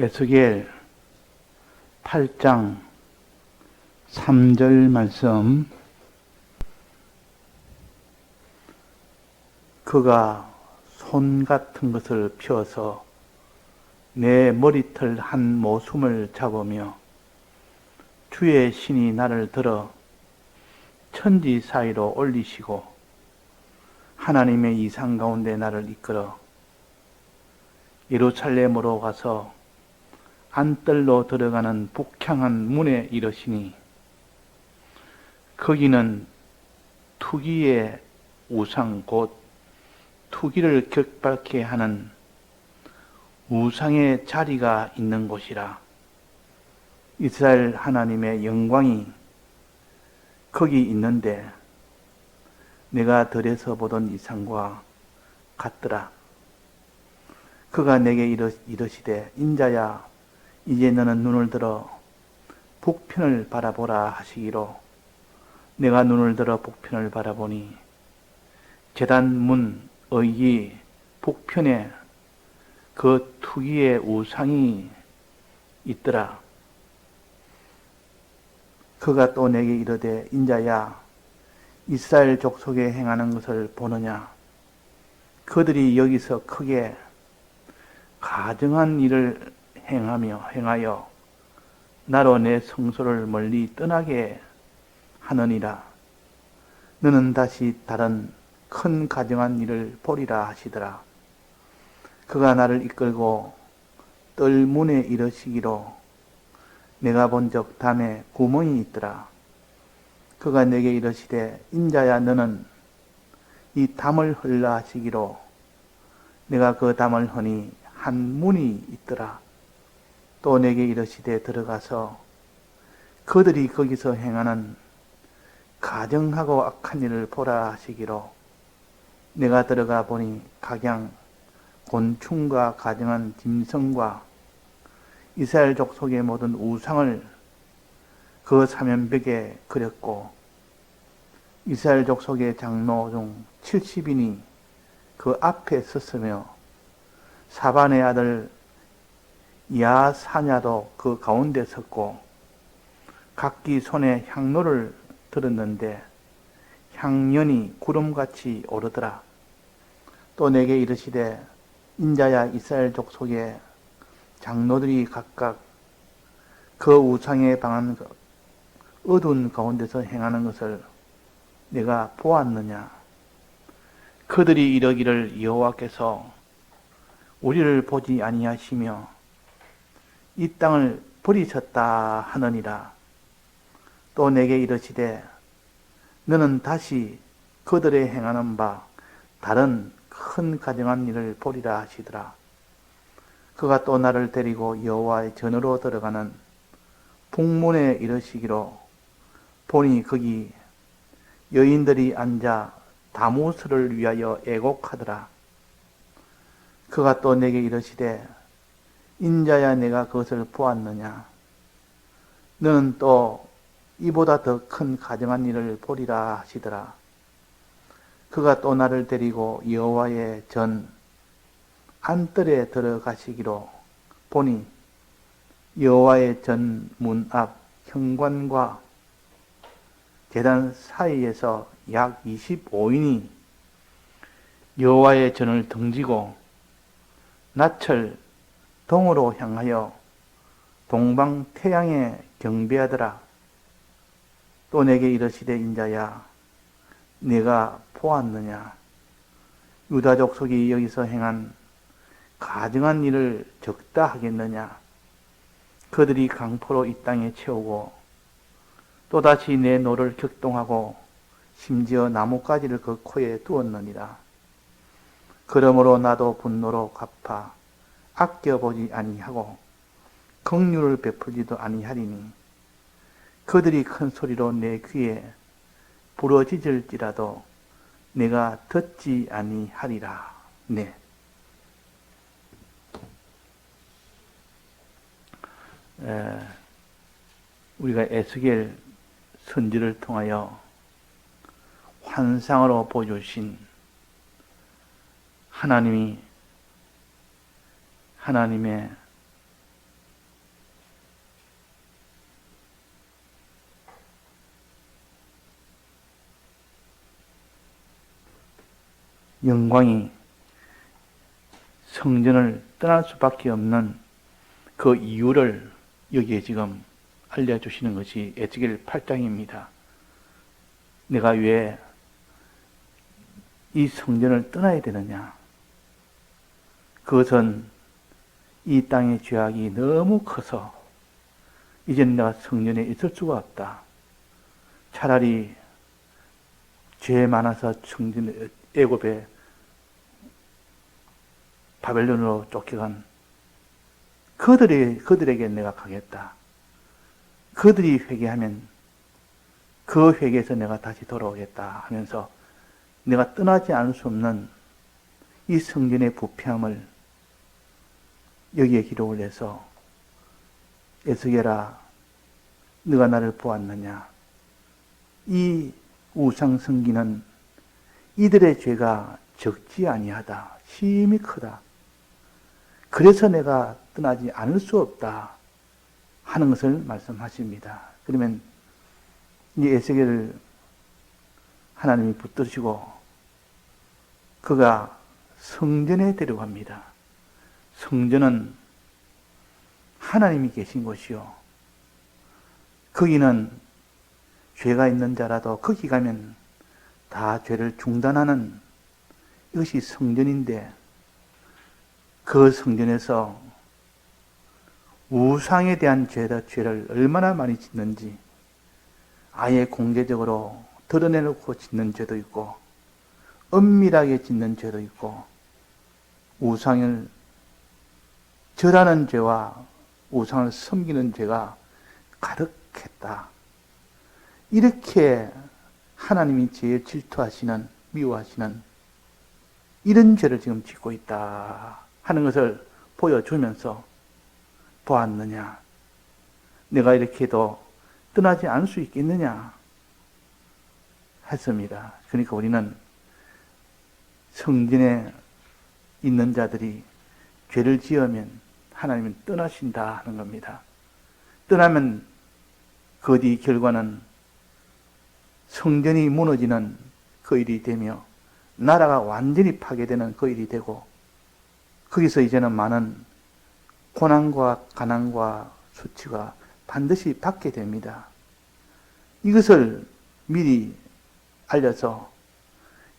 에스겔 8장 3절 말씀. 그가 손 같은 것을 펴서 내 머리털 한 모숨을 잡으며 주의 신이 나를 들어 천지 사이로 올리시고 하나님의 이상 가운데 나를 이끌어 예루살렘으로 가서 안뜰로 들어가는 북향한 문에 이르시니 거기는 투기의 우상 곧 투기를 격발케 하는 우상의 자리가 있는 곳이라. 이스라엘 하나님의 영광이 거기 있는데 내가 들에서 보던 이상과 같더라. 그가 내게 이르시되 인자야 이제 너는 눈을 들어 북편을 바라보라 하시기로 내가 눈을 들어 북편을 바라보니 제단 문의 북편에 그 투기의 우상이 있더라. 그가 또 내게 이르되 인자야 이스라엘 족속에 행하는 것을 보느냐. 그들이 여기서 크게 가증한 일을 행하여 나로 내 성소를 멀리 떠나게 하느니라. 너는 다시 다른 큰 가증한 일을 보리라 하시더라. 그가 나를 이끌고 뜰문에 이르시기로 내가 본 적 담에 구멍이 있더라. 그가 내게 이르시되 인자야 너는 이 담을 흘라 하시기로 내가 그 담을 허니 한 문이 있더라. 또 내게 이르시되 들어가서 그들이 거기서 행하는 가증하고 악한 일을 보라 하시기로 내가 들어가 보니 각양 곤충과 가증한 짐승과 이스라엘 족속의 모든 우상을 그 사면벽에 그렸고 이스라엘 족속의 장로 중 70인이 그 앞에 섰으며 사반의 아들 야사냐도 그 가운데 섰고 각기 손에 향로를 들었는데 향연이 구름같이 오르더라. 또 내게 이르시되 인자야 이스라엘 족속의 장로들이 각각 그 우상에 방한 어두운 가운데서 행하는 것을 내가 보았느냐. 그들이 이러기를 여호와께서 우리를 보지 아니하시며 이 땅을 버리셨다 하느니라. 또 내게 이르시되 너는 다시 그들의 행하는 바 다른 큰 가증한 일을 보리라 하시더라. 그가 또 나를 데리고 여호와의 전으로 들어가는 북문에 이르시기로 보니 거기 여인들이 앉아 다무스를 위하여 애곡하더라. 그가 또 내게 이르시되 인자야 내가 그것을 보았느냐. 너는 또 이보다 더 큰 가증한 일을 보리라 하시더라. 그가 또 나를 데리고 여호와의 전 안뜰에 들어가시기로 보니 여호와의 전 문 앞 현관과 제단 사이에서 약 25인이 여호와의 전을 등지고 낯을 동으로 향하여 동방 태양에 경배하더라. 또 내게 이르시되 인자야 내가 보았느냐. 유다 족속이 여기서 행한 가증한 일을 적다 하겠느냐. 그들이 강포로 이 땅에 채우고 또다시 내 노를 격동하고 심지어 나뭇가지를 그 코에 두었느니라. 그러므로 나도 분노로 갚아 아껴보지 아니하고 긍휼을 베풀지도 아니하리니 그들이 큰 소리로 내 귀에 부러지질지라도 내가 듣지 아니하리라. 네. 우리가 에스겔 선지를 통하여 환상으로 보여주신 하나님의 영광이 성전을 떠날 수밖에 없는 그 이유를 여기에 지금 알려주시는 것이 에스겔 8장입니다. 내가 왜 이 성전을 떠나야 되느냐? 그것은 이 땅의 죄악이 너무 커서 이제는 내가 성전에 있을 수가 없다. 차라리 죄 많아서 성전 애굽에 바벨론으로 쫓겨간 그들에게 내가 가겠다. 그들이 회개하면 그 회개에서 내가 다시 돌아오겠다 하면서 내가 떠나지 않을 수 없는 이 성전의 부패함을 여기에 기록을 해서 에스겔아 네가 나를 보았느냐. 이 우상 섬기는 이들의 죄가 적지 아니하다. 심히 크다. 그래서 내가 떠나지 않을 수 없다 하는 것을 말씀하십니다. 그러면 이 에스겔을 하나님이 붙드시고 그가 성전에 데려갑니다. 성전은 하나님이 계신 곳이요. 거기는 죄가 있는 자라도 거기 가면 다 죄를 중단하는 이것이 성전인데 그 성전에서 우상에 대한 죄를 얼마나 많이 짓는지 아예 공개적으로 드러내놓고 짓는 죄도 있고 은밀하게 짓는 죄도 있고 우상을 절하는 죄와 우상을 섬기는 죄가 가득했다. 이렇게 하나님이 제일 질투하시는 미워하시는 이런 죄를 지금 짓고 있다 하는 것을 보여주면서 보았느냐? 내가 이렇게 해도 떠나지 않을 수 있겠느냐? 했습니다. 그러니까 우리는 성전에 있는 자들이 죄를 지으면 하나님은 떠나신다 하는 겁니다. 떠나면 그 뒤 결과는 성전이 무너지는 그 일이 되며 나라가 완전히 파괴되는 그 일이 되고 거기서 이제는 많은 고난과 가난과 수치가 반드시 받게 됩니다. 이것을 미리 알려서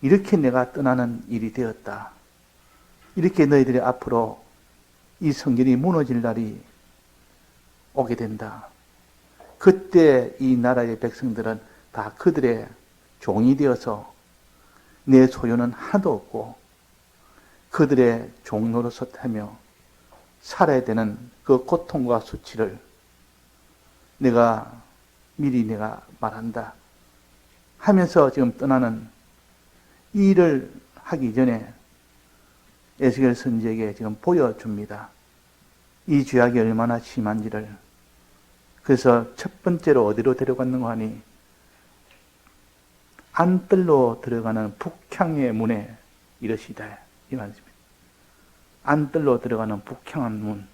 이렇게 내가 떠나는 일이 되었다. 이렇게 너희들이 앞으로 이 성전이 무너질 날이 오게 된다. 그때 이 나라의 백성들은 다 그들의 종이 되어서 내 소유는 하나도 없고 그들의 종로로서 타며 살아야 되는 그 고통과 수치를 미리 내가 말한다 하면서 지금 떠나는 이 일을 하기 전에 에스겔 선지에게 지금 보여줍니다. 이 죄악이 얼마나 심한지를. 그래서 첫 번째로 어디로 데려갔는가 하니 안뜰로 들어가는 북향의 문에 이르시다 이 말씀입니다. 안뜰로 들어가는 북향한 문,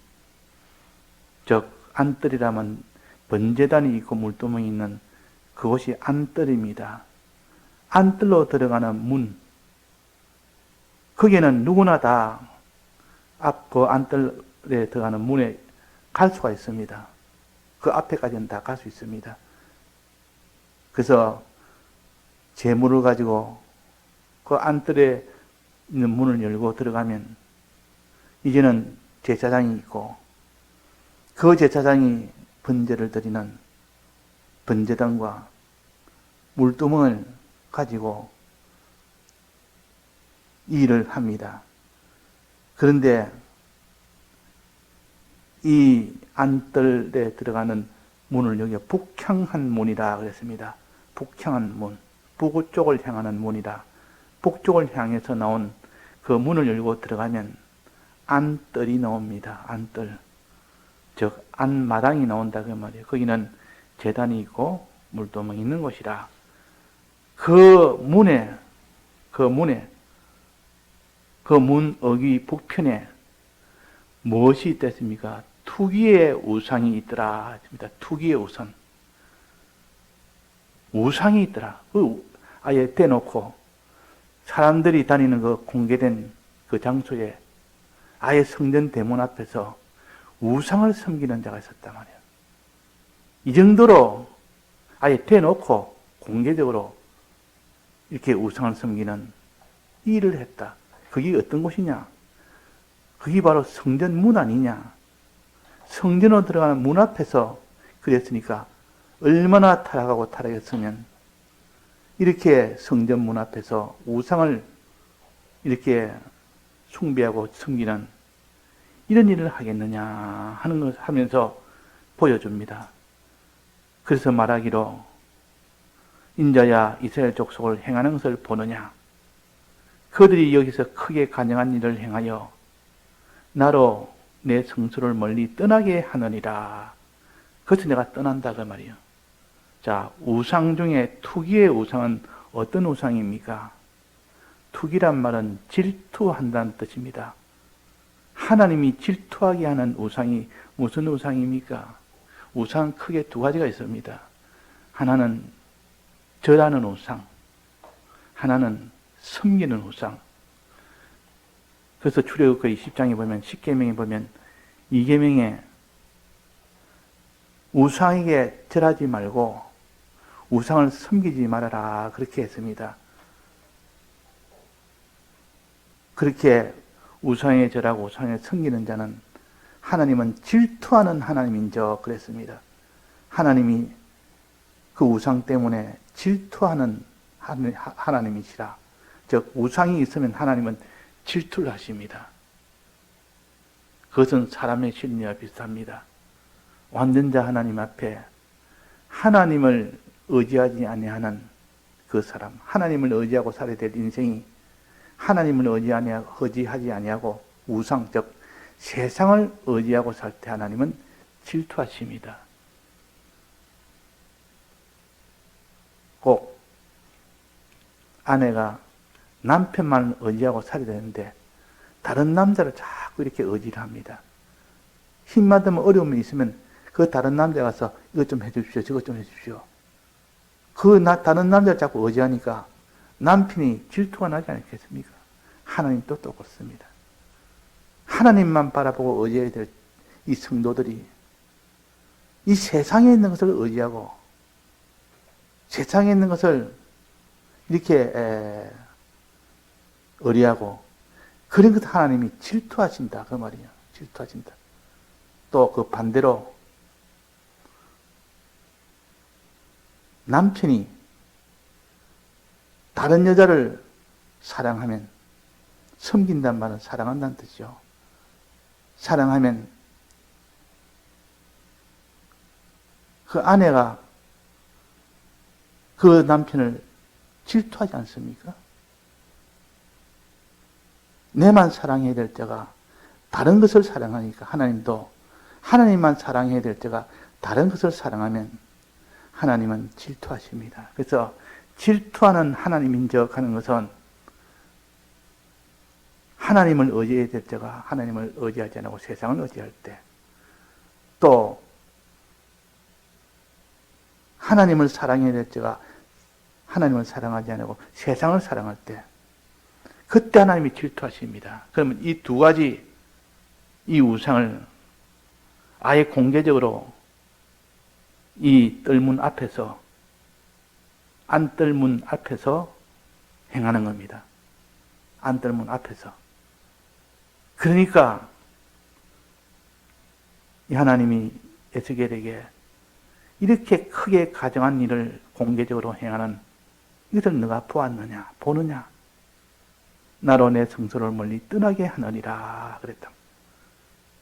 즉 안뜰이라면 번제단이 있고 물두멍이 있는 그곳이 안뜰입니다. 안뜰로 들어가는 문, 거기에는 누구나 다 앞 그 안뜰에 들어가는 문에 갈 수가 있습니다. 그 앞에까지는 다 갈 수 있습니다. 그래서 재물을 가지고 그 안뜰에 있는 문을 열고 들어가면 이제는 제사장이 있고 그 제사장이 번제를 드리는 번제단과 물두멍을 가지고 이 일을 합니다. 그런데 이 안뜰에 들어가는 문을 여기 북향한 문이라 그랬습니다. 북향한 문, 북쪽을 향하는 문이라. 북쪽을 향해서 나온 그 문을 열고 들어가면 안뜰이 나옵니다. 안뜰, 즉 안마당이 나온다 그 말이에요. 거기는 제단이 있고 물두멍이 있는 곳이라. 그 문 어귀 북편에 무엇이 있겠습니까? 투기의 우상이 있더라 했습니다. 투기의 우상. 우상이 있더라. 아예 대놓고 사람들이 다니는 그 공개된 그 장소에 아예 성전 대문 앞에서 우상을 섬기는 자가 있었단 말이에요. 이 정도로 아예 대놓고 공개적으로 이렇게 우상을 섬기는 일을 했다. 그게 어떤 곳이냐? 그게 바로 성전 문 아니냐? 성전으로 들어가는 문 앞에서 그랬으니까 얼마나 타락하고 타락했으면 이렇게 성전 문 앞에서 우상을 이렇게 숭배하고 섬기는 이런 일을 하겠느냐 하는 것을 하면서 보여줍니다. 그래서 말하기로 인자야 이스라엘 족속을 행하는 것을 보느냐? 그들이 여기서 크게 간영한 일을 행하여 나로 내 성소를 멀리 떠나게 하느니라. 그래서 내가 떠난다 그 말이에요. 자, 우상 중에 투기의 우상은 어떤 우상입니까? 투기란 말은 질투한다는 뜻입니다. 하나님이 질투하게 하는 우상이 무슨 우상입니까? 우상은 크게 두 가지가 있습니다. 하나는 절하는 우상, 하나는 섬기는 우상. 그래서 출애굽기 20장에 보면 10계명에 보면 2계명에 우상에게 절하지 말고 우상을 섬기지 말아라 그렇게 했습니다. 그렇게 우상에 절하고 우상에 섬기는 자는 하나님은 질투하는 하나님인저 그랬습니다. 하나님이 그 우상 때문에 질투하는 하나님이시라. 즉 우상이 있으면 하나님은 질투를 하십니다. 그것은 사람의 심리와 비슷합니다. 완전자 하나님 앞에 하나님을 의지하지 아니하는 그 사람, 하나님을 의지하고 살아야 될 인생이 하나님을 의지하지 아니하고 우상, 즉 세상을 의지하고 살 때 하나님은 질투하십니다. 꼭 아내가 남편만 의지하고 살아야 되는데 다른 남자를 자꾸 이렇게 의지를 합니다. 힘받으면 어려움이 있으면 그 다른 남자 가서 이것 좀 해주십시오, 저것 좀 해주십시오. 다른 남자를 자꾸 의지하니까 남편이 질투가 나지 않겠습니까? 하나님도 똑같습니다. 하나님만 바라보고 의지해야 될 이 성도들이 이 세상에 있는 것을 의지하고 세상에 있는 것을 이렇게 의리하고 그런 것 하나님이 질투하신다 그 말이에요. 질투하신다. 또 그 반대로 남편이 다른 여자를 사랑하면 섬긴단 말은 사랑한다는 뜻이죠. 사랑하면 그 아내가 그 남편을 질투하지 않습니까? 내만 사랑해야 될 때가 다른 것을 사랑하니까 하나님도 하나님만 사랑해야 될 때가 다른 것을 사랑하면 하나님은 질투하십니다. 그래서 질투하는 하나님인적 하는 것은 하나님을 의지해야 될 때가 하나님을 의지하지 않고 세상을 의지할 때, 또 하나님을 사랑해야 될 때가 하나님을 사랑하지 않고 세상을 사랑할 때, 그때 하나님이 질투하십니다. 그러면 이 두 가지, 이 우상을 아예 공개적으로 이 뜰문 앞에서, 안뜰문 앞에서 행하는 겁니다. 안뜰문 앞에서. 그러니까 이 하나님이 에스겔에게 이렇게 크게 가정한 일을 공개적으로 행하는 이것을 너가 보았느냐, 보느냐? 나로 내 성소를 멀리 떠나게 하느니라 그랬다.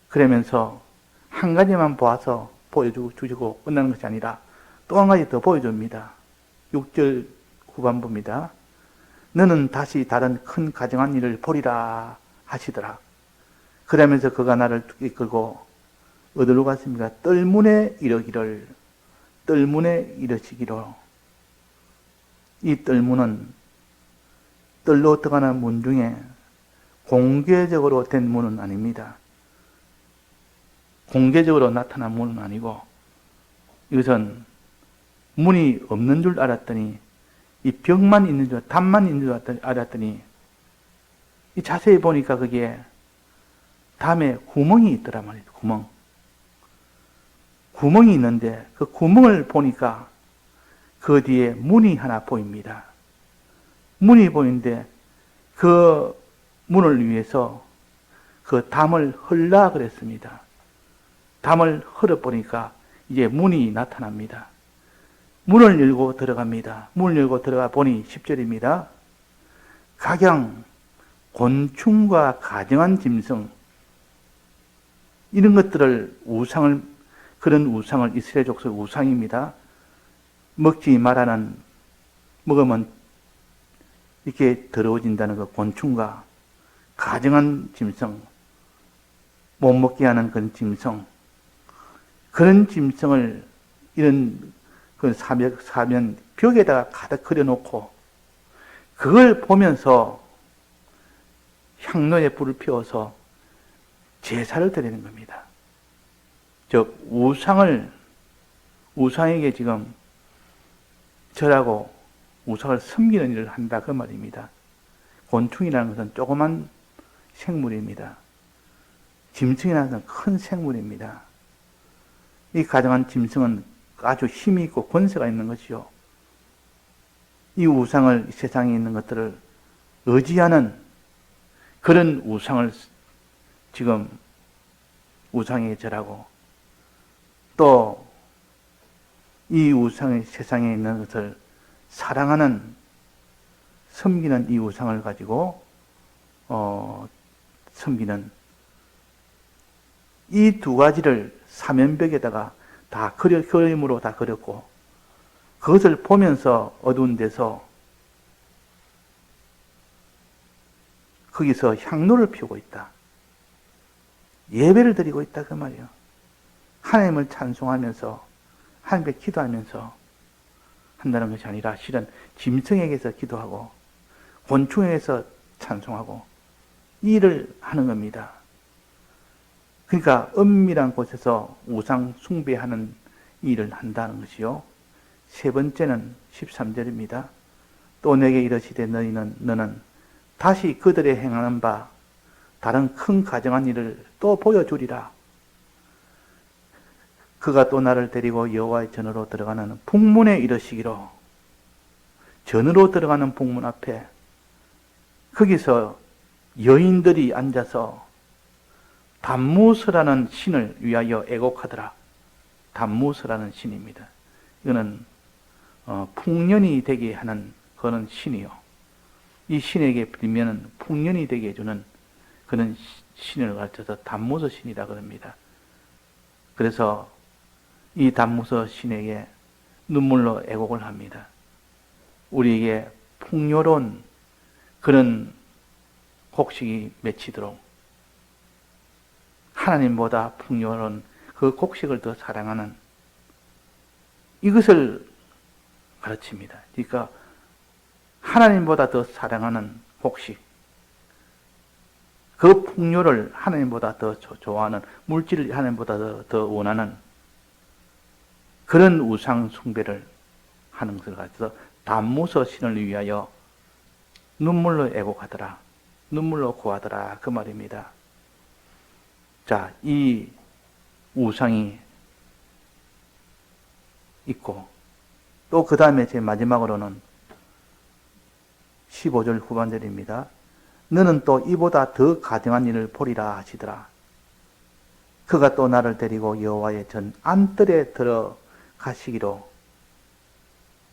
그러면서 한 가지만 보아서 보여주시고 끝나는 것이 아니라 또 한 가지 더 보여줍니다. 6절 후반부입니다. 너는 다시 다른 큰 가정한 일을 보리라 하시더라. 그러면서 그가 나를 이끌고 어디로 갔습니까? 뜰문에 이르기를, 뜰문에 이르시기로. 이 뜰문은 뜰로 들어가는 문 중에 공개적으로 된 문은 아닙니다. 공개적으로 나타난 문은 아니고 이것은 문이 없는 줄 알았더니 이 벽만 있는 줄, 담만 있는 줄 알았더니 이 자세히 보니까 그게 담에 구멍이 있더란 말이에요. 구멍이 있는데 그 구멍을 보니까 그 뒤에 문이 하나 보입니다. 문이 보이는데 그 문을 위해서 그 담을 헐라 그랬습니다. 담을 헐어보니까 이제 문이 나타납니다. 문을 열고 들어갑니다. 문을 열고 들어가 보니 10절입니다. 각양, 곤충과 가정한 짐승, 이런 것들을 그런 우상을 이스라엘 족속 우상입니다. 먹지 말라는, 먹으면 이렇게 더러워진다는 그 곤충과 가정한 짐승, 못 먹게 하는 그런 짐승, 그런 짐승을 이런 그 사면 벽에다가 가득 그려놓고 그걸 보면서 향로에 불을 피워서 제사를 드리는 겁니다. 즉 우상에게 지금 절하고 우상을 섬기는 일을 한다 그 말입니다. 곤충이라는 것은 조그만 생물입니다. 짐승이라는 것은 큰 생물입니다. 이 가정한 짐승은 아주 힘이 있고 권세가 있는 것이요. 이 우상을, 세상에 있는 것들을 의지하는 그런 우상을 지금 우상에 절하고, 또 이 우상의 세상에 있는 것을 사랑하는, 섬기는 이 우상을 가지고 섬기는 이 두 가지를 사면벽에다가 다 그림으로 다 그렸고, 그것을 보면서 어두운 데서 거기서 향로를 피우고 있다. 예배를 드리고 있다 그 말이에요. 하나님을 찬송하면서 하나님께 기도하면서 한다는 것이 아니라 실은 짐승에게서 기도하고 곤충에게서 찬송하고 이 일을 하는 겁니다. 그러니까 은밀한 곳에서 우상 숭배하는 일을 한다는 것이요. 세 번째는 13절입니다. 또 내게 이르시되 너는 다시 그들의 행하는 바 다른 큰 가정한 일을 또 보여주리라. 그가 또 나를 데리고 여호와의 전으로 들어가는 북문에 이르시기로, 전으로 들어가는 북문 앞에 거기서 여인들이 앉아서 담무스라는 신을 위하여 애곡하더라. 담무스라는 신입니다. 이거는 풍년이 되게 하는 그런 신이요. 이 신에게 빌면은 풍년이 되게 해주는 그런 신을 가르쳐서 담무스 신이라 그럽니다. 그래서 이 담무스 신에게 눈물로 애곡을 합니다. 우리에게 풍요로운 그런 곡식이 맺히도록 하나님보다 풍요로운 그 곡식을 더 사랑하는 이것을 가르칩니다. 그러니까 하나님보다 더 사랑하는 곡식, 그 풍요를 하나님보다 더 좋아하는, 물질을 하나님보다 더 원하는 그런 우상 숭배를 하는 것을 가르쳐서 담무서 신을 위하여 눈물로 애곡하더라, 눈물로 구하더라 그 말입니다. 자, 이 우상이 있고, 또 그 다음에 제 마지막으로는 15절 후반절입니다. 너는 또 이보다 더 가증한 일을 보리라 하시더라. 그가 또 나를 데리고 여호와의 전 안뜰에 들어가시기로,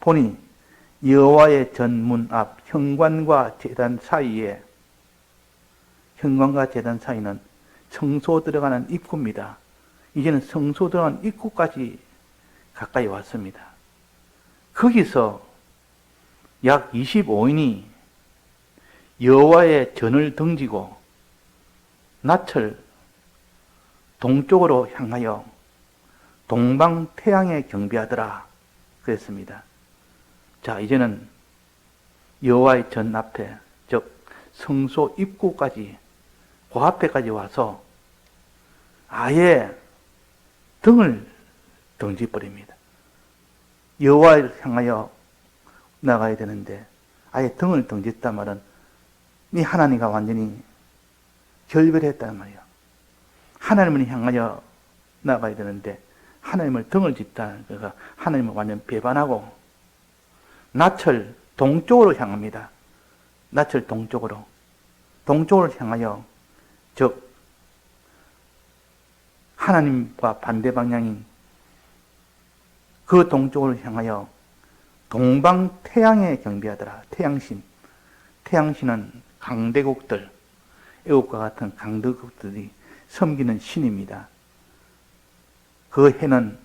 보니 여호와의 전문 앞 현관과 제단 사이는 성소 들어가는 입구입니다. 이제는 성소 들어가는 입구까지 가까이 왔습니다. 거기서 약 25인이 여호와의 전을 등지고 낯을 동쪽으로 향하여 동방 태양에 경배하더라 그랬습니다. 자, 이제는 여호와의 전 앞에, 즉 성소 입구까지, 그 앞에까지 와서 아예 등을 던져버립니다. 여호와를 향하여 나가야 되는데 아예 등을 등졌단 말은 이 하나님과 완전히 결별했단 말이에요. 하나님을 향하여 나가야 되는데 하나님을 등을 짓다. 그래서 하나님을 완전 배반하고 낯을 동쪽으로 향합니다. 낯을 동쪽으로. 동쪽으로 향하여 즉 하나님과 반대 방향인 그 동쪽으로 향하여 동방 태양에 경배하더라. 태양신. 태양신은 강대국들, 애국과 같은 강대국들이 섬기는 신입니다. 그 해는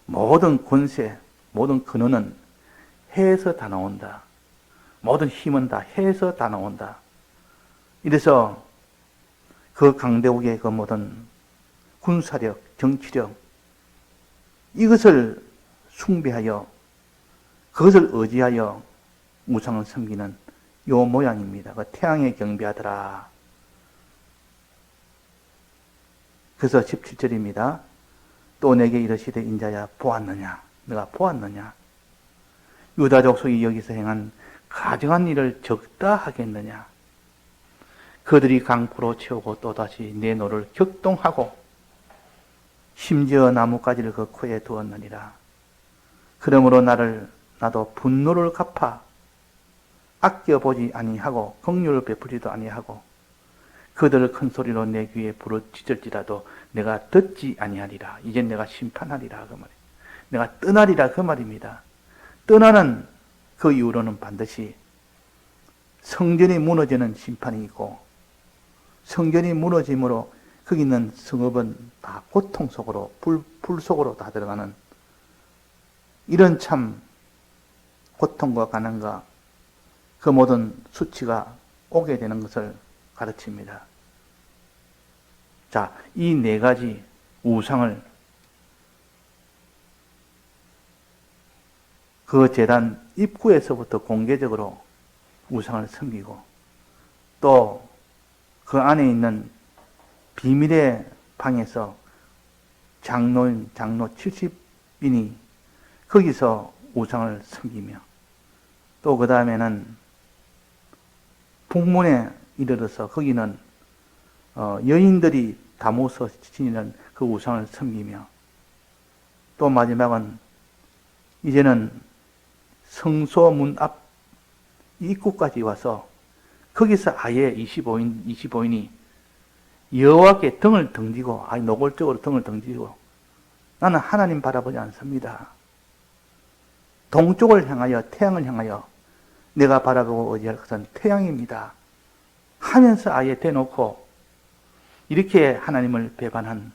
모든 권세, 모든 근원은 해에서 다 나온다. 모든 힘은 다 해에서 다 나온다. 이래서 그 강대국의 그 모든 군사력, 정치력, 이것을 숭배하여, 그것을 의지하여 우상을 섬기는 요 모양입니다. 그 태양에 경배하더라. 그래서 17절입니다. 또 내게 이르시되 인자야 보았느냐? 내가 보았느냐? 유다 족속이 여기서 행한 가증한 일을 적다 하겠느냐? 그들이 강포로 채우고 또다시 내 노를 격동하고 심지어 나뭇가지를 그 코에 두었느니라. 그러므로 나도 분노를 갚아 아껴보지 아니하고 긍휼을 베풀지도 아니하고 그들을 큰 소리로 내 귀에 부르짖을지라도 내가 듣지 아니하리라. 이젠 내가 심판하리라 그 말이에요. 내가 떠나리라 그 말입니다. 떠나는 그 이후로는 반드시 성전이 무너지는 심판이 있고 성전이 무너짐으로 거기 있는 성읍은 다 고통 속으로 불 속으로 다 들어가는 이런 참 고통과 가난과 그 모든 수치가 오게 되는 것을 가르칩니다. 자, 이 네 가지 우상을 그 제단 입구에서부터 공개적으로 우상을 섬기고 또 그 안에 있는 비밀의 방에서 장로 70인이 거기서 우상을 섬기며 또 그 다음에는 북문에 이르러서 거기는 여인들이 다 모서 지니는 그 우상을 섬기며 또 마지막은 이제는 성소 문 앞 입구까지 와서 거기서 아예 25인이 여호와께 등을 등지고 노골적으로 등을 등지고 나는 하나님 바라보지 않습니다. 동쪽을 향하여 태양을 향하여 내가 바라보고 의지할 것은 태양입니다. 하면서 아예 대놓고 이렇게 하나님을 배반한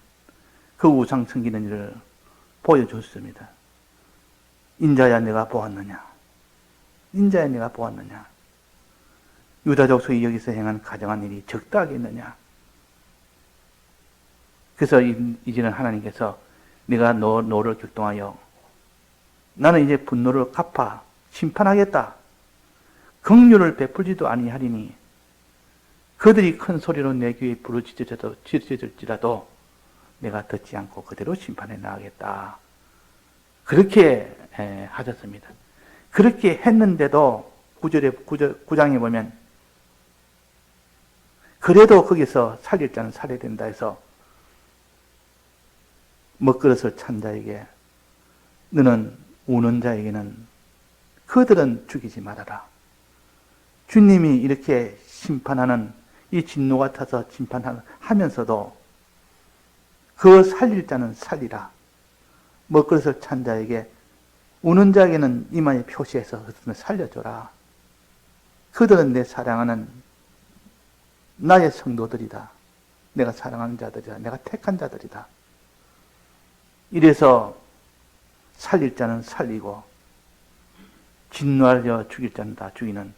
그 우상 섬기는 일을 보여줬습니다. 인자야 내가 보았느냐? 인자야 내가 보았느냐? 유다 족속이 여기서 행한 가증한 일이 적다 하겠느냐? 그래서 이제는 하나님께서 내가 너를 격동하여 나는 이제 분노를 갚아 심판하겠다. 긍휼을 베풀지도 아니하리니 그들이 큰 소리로 내 귀에 부르짖을지라도 내가 듣지 않고 그대로 심판해 나가겠다. 그렇게 하셨습니다. 그렇게 했는데도 9장에 보면 그래도 거기서 살릴 자는 살려야 된다 해서 먹그릇을 찬 자에게 너는 우는 자에게는 그들은 죽이지 말아라. 주님이 이렇게 심판하는 이 진노가 타서 심판하면서도 그 살릴 자는 살리라. 먹그릇을 찬 자에게 우는 자에게는 이마에 표시해서 그들은 살려줘라. 그들은 내 사랑하는 나의 성도들이다. 내가 사랑하는 자들이다. 내가 택한 자들이다. 이래서 살릴 자는 살리고 진노하려 죽일 자는 다 죽이는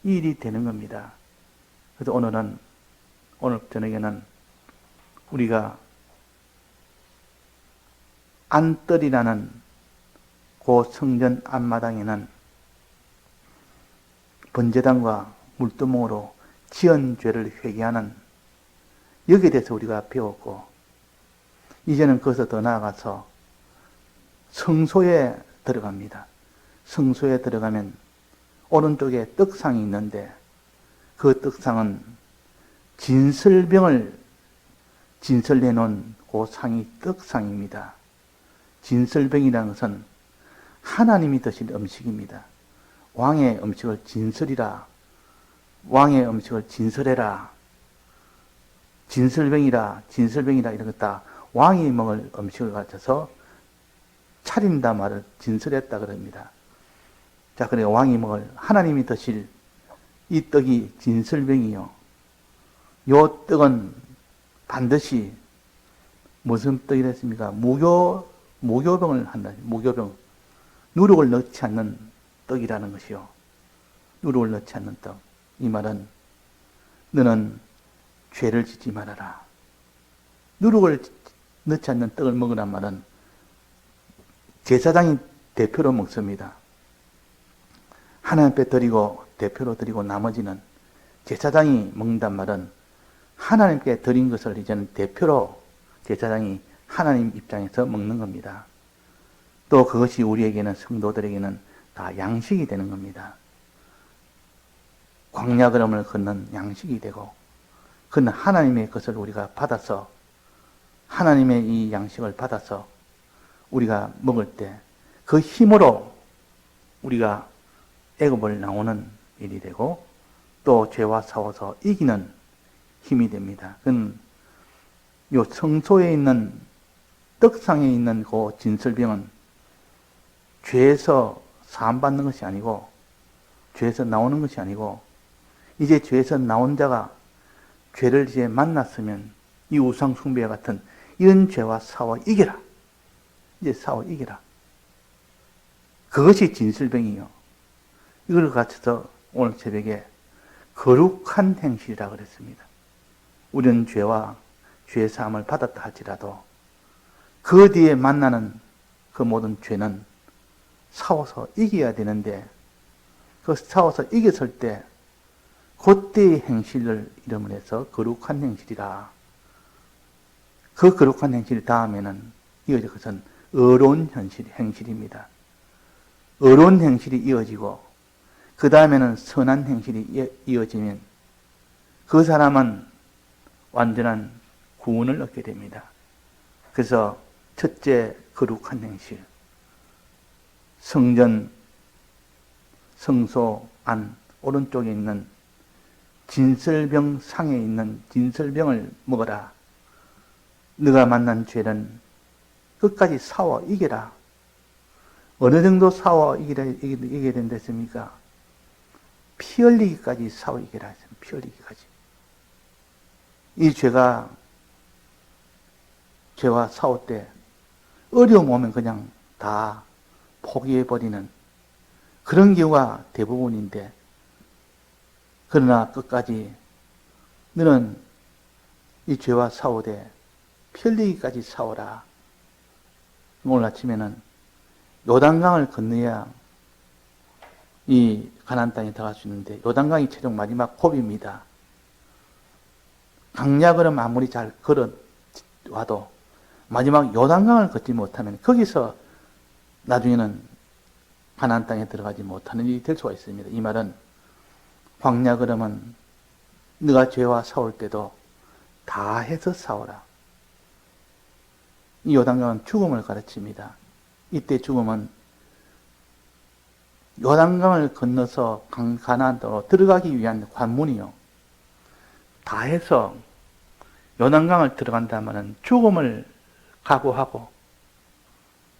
이 일이 되는 겁니다. 그래서 오늘 저녁에는 우리가 안뜰이라는 그 성전 앞마당에는 번제단과 물두멍으로 지은 죄를 회개하는 여기에 대해서 우리가 배웠고 이제는 거기서 더 나아가서 성소에 들어갑니다. 성소에 들어가면 오른쪽에 떡상이 있는데 그 떡상은 진설병을 진설해 놓은 그 상이 떡상입니다. 진설병이라는 것은 하나님이 드실 음식입니다. 왕의 음식을 진설이라, 왕의 음식을 진설해라, 진설병이라 이런 것 다 왕이 먹을 음식을 가르쳐서 차린다 말을 진설했다 그럽니다. 자, 그래 왕이 먹을 하나님이 드실 이 떡이 진설병이요. 요 떡은 반드시 무슨 떡이랬습니까? 무교병을 한다. 무교병. 누룩을 넣지 않는 떡이라는 것이요. 누룩을 넣지 않는 떡. 이 말은 너는 죄를 짓지 말아라. 누룩을 넣지 않는 떡을 먹으란 말은 제사장이 대표로 먹습니다. 하나님 앞에 드리고 대표로 드리고 나머지는 제사장이 먹는단 말은 하나님께 드린 것을 이제는 대표로 제사장이 하나님 입장에서 먹는 겁니다. 또 그것이 우리에게는 성도들에게는 다 양식이 되는 겁니다. 광야 걸음을 걷는 양식이 되고 그는 하나님의 것을 우리가 받아서 하나님의 이 양식을 받아서 우리가 먹을 때 그 힘으로 우리가 애굽을 나오는 일이 되고 또 죄와 싸워서 이기는 힘이 됩니다. 그건 요 성소에 있는 떡상에 있는 그 진설병은 죄에서 사함받는 것이 아니고 죄에서 나오는 것이 아니고 이제 죄에서 나온 자가 죄를 이제 만났으면 이 우상 숭배와 같은 이런 죄와 싸워 이겨라. 이제 싸워 이겨라. 그것이 진설병이요. 이걸 갖춰서 오늘 새벽에 거룩한 행실이라 그랬습니다. 우리는 죄와 죄의 사함을 받았다 할지라도 그 뒤에 만나는 그 모든 죄는 싸워서 이겨야 되는데 그 싸워서 이겼을 때 그때의 행실을 이름을 해서 거룩한 행실이라. 그 거룩한 행실 다음에는 이어질 것은 의로운 행실입니다. 의로운 행실이 이어지고 그 다음에는 선한 행실이 이어지면 그 사람은 완전한 구원을 얻게 됩니다. 그래서 첫째 거룩한 행실, 성전, 성소 안 오른쪽에 있는 진설병 상에 있는 진설병을 먹어라. 네가 만난 죄는 끝까지 싸워 이겨라. 어느 정도 싸워 이기게 된다 했습니까? 피 흘리기까지 싸워 이겨라 했습니다. 피 흘리기까지. 이 죄와 싸울 때 어려움 오면 그냥 다 포기해버리는 그런 경우가 대부분인데 그러나 끝까지 너는 이 죄와 싸우되 피 흘리기까지 싸워라. 오늘 아침에는 요단강을 건너야 이 가나안 땅에 들어갈 수 있는데 요단강이 최종 마지막 고비입니다. 강야 걸음 아무리 잘 걸어와도 마지막 요단강을 걷지 못하면 거기서 나중에는 가나안 땅에 들어가지 못하는 일이 될 수가 있습니다. 이 말은 광야 걸음은 네가 죄와 싸울 때도 다 해서 싸워라. 이 요단강은 죽음을 가르칩니다. 이때 죽음은 요단강을 건너서 가나안 땅으로 들어가기 위한 관문이요. 다 해서 요단강을 들어간다면 죽음을 각오하고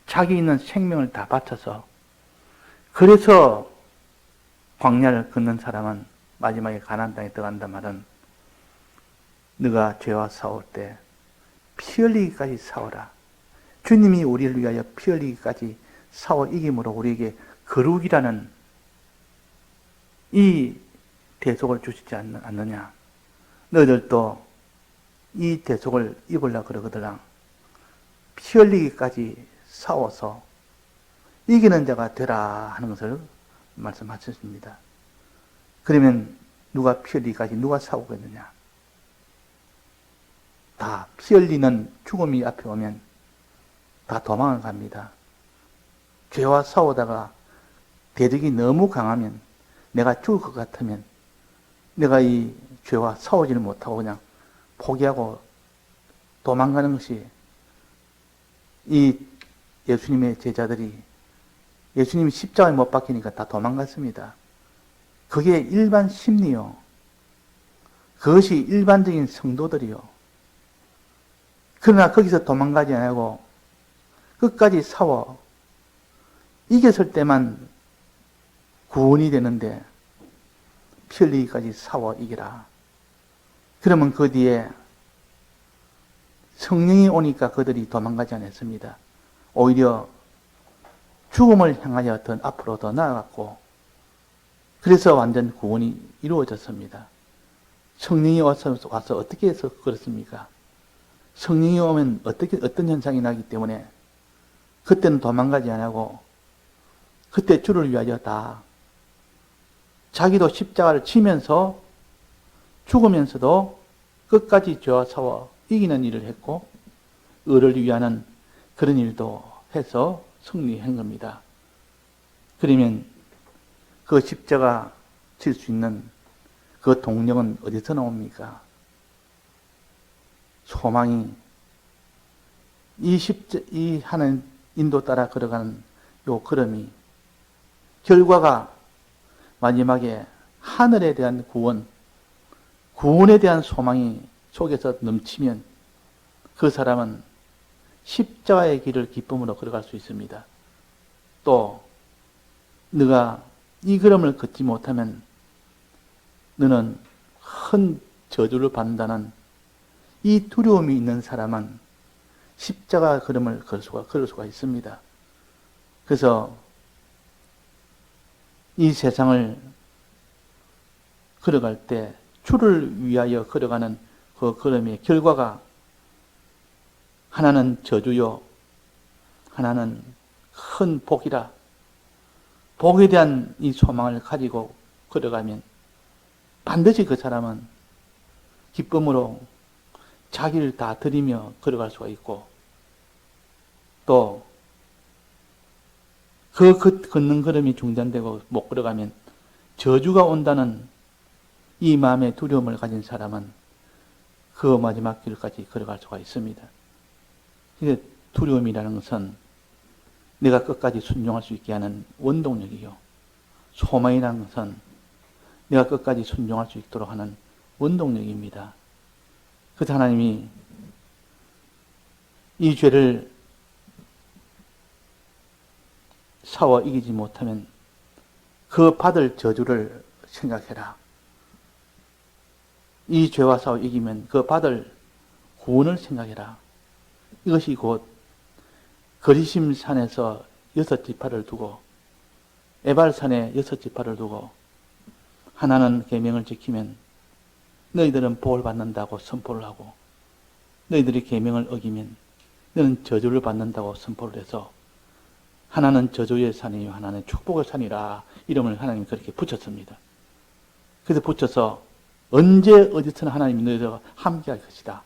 자기 있는 생명을 다 바쳐서 그래서 광야를 걷는 사람은 마지막에 가나안 땅에 들어간다 말은 네가 죄와 싸울 때 피 흘리기까지 싸워라. 주님이 우리를 위하여 피 흘리기까지 싸워 이김으로 우리에게 거룩이라는 이 대속을 주시지 않느냐. 너희들도 이 대속을 입으려고 그러거든. 피 흘리기까지 싸워서 이기는 자가 되라 하는 것을 말씀하셨습니다. 그러면 누가 피 흘리기까지 누가 싸우겠느냐. 다 피 흘리는 죽음이 앞에 오면 다 도망을 갑니다. 죄와 싸우다가 대적이 너무 강하면, 내가 죽을 것 같으면 내가 이 죄와 싸우지를 못하고 그냥 포기하고 도망가는 것이 이 예수님의 제자들이 예수님이 십자가에 못 박히니까 다 도망갔습니다. 그게 일반 심리요. 그것이 일반적인 성도들이요. 그러나 거기서 도망가지 않고 끝까지 싸워 이겼을 때만 구원이 되는데 피 흘리기까지 싸워 이기라. 그러면 그 뒤에 성령이 오니까 그들이 도망가지 않았습니다. 오히려 죽음을 향하여 더 앞으로 더 나아갔고, 그래서 완전 구원이 이루어졌습니다. 성령이 와서 어떻게 해서 그렇습니까? 성령이 오면 어떤 현상이 나기 때문에 그때는 도망가지 않고 그때 주를 위하여 다 자기도 십자가를 치면서 죽으면서도 끝까지 죄와 싸워 이기는 일을 했고 의를 위하는 그런 일도 해서 승리한 겁니다. 그러면 그 십자가 칠 수 있는 그 동력은 어디서 나옵니까? 소망이 이 하는 인도 따라 걸어가는 요 걸음이 결과가 마지막에 하늘에 대한 구원에 대한 소망이 속에서 넘치면 그 사람은 십자가의 길을 기쁨으로 걸어갈 수 있습니다. 또 네가 이 걸음을 걷지 못하면 너는 큰 저주를 받는다는 이 두려움이 있는 사람은 십자가 걸음을 걸을 수가 있습니다. 그래서 이 세상을 걸어갈 때 주를 위하여 걸어가는 그 걸음의 결과가 하나는 저주요, 하나는 큰 복이라. 복에 대한 이 소망을 가지고 걸어가면 반드시 그 사람은 기쁨으로 자기를 다 드리며 걸어갈 수가 있고, 또 그 걷는 걸음이 중단되고 못 걸어가면 저주가 온다는 이 마음의 두려움을 가진 사람은 그 마지막 길까지 걸어갈 수가 있습니다. 이게 두려움이라는 것은 내가 끝까지 순종할 수 있게 하는 원동력이요. 소망이라는 것은 내가 끝까지 순종할 수 있도록 하는 원동력입니다. 그래서 하나님이 이 죄를 싸워 이기지 못하면 그 받을 저주를 생각해라. 이 죄와 싸워 이기면 그 받을 구원을 생각해라. 이것이 곧 거리심 산에서 6지파를 두고 에발산에 6지파를 두고 하나는 계명을 지키면 너희들은 복을 받는다고 선포를 하고 너희들이 계명을 어기면 너는 저주를 받는다고 선포를 해서 하나는 저주의 산이요 하나는 축복의 산이라 이름을 하나님이 그렇게 붙였습니다. 그래서 붙여서 언제 어디서나 하나님이 너희들과 함께 할 것이다.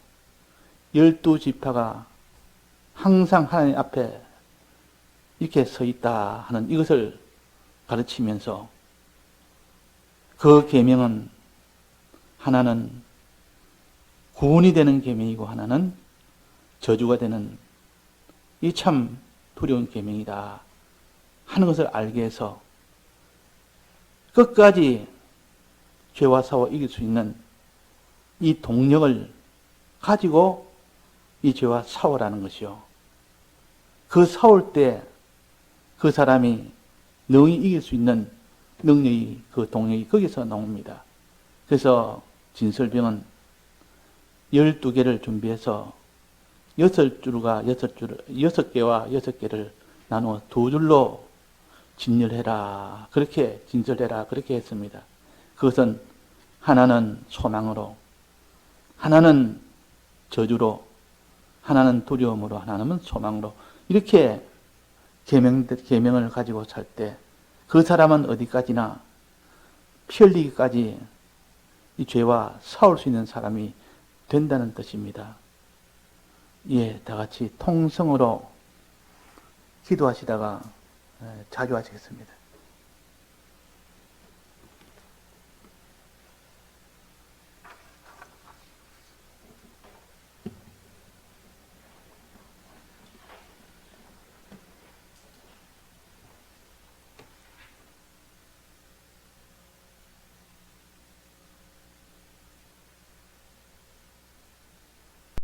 12지파가 항상 하나님 앞에 이렇게 서 있다 하는 이것을 가르치면서 그 계명은 하나는 구원이 되는 계명이고 하나는 저주가 되는 이 참 두려운 계명이다 하는 것을 알게 해서 끝까지 죄와 싸워 이길 수 있는 이 동력을 가지고 이 죄와 싸우라는 것이요. 그 싸울 때 그 사람이 능히 이길 수 있는 능력이, 그 동력이 거기서 나옵니다. 그래서 진설병은 12개를 준비해서 6개와 6개를 나누어 2줄로 진열해라. 그렇게 진설해라. 그렇게 했습니다. 그것은 하나는 소망으로, 하나는 저주로, 하나는 두려움으로, 하나는 소망으로 이렇게 계명을 가지고 살 때 그 사람은 어디까지나 피 흘리기까지 이 죄와 싸울 수 있는 사람이 된다는 뜻입니다. 예, 다 같이 통성으로 기도하시다가 자주 하시겠습니다.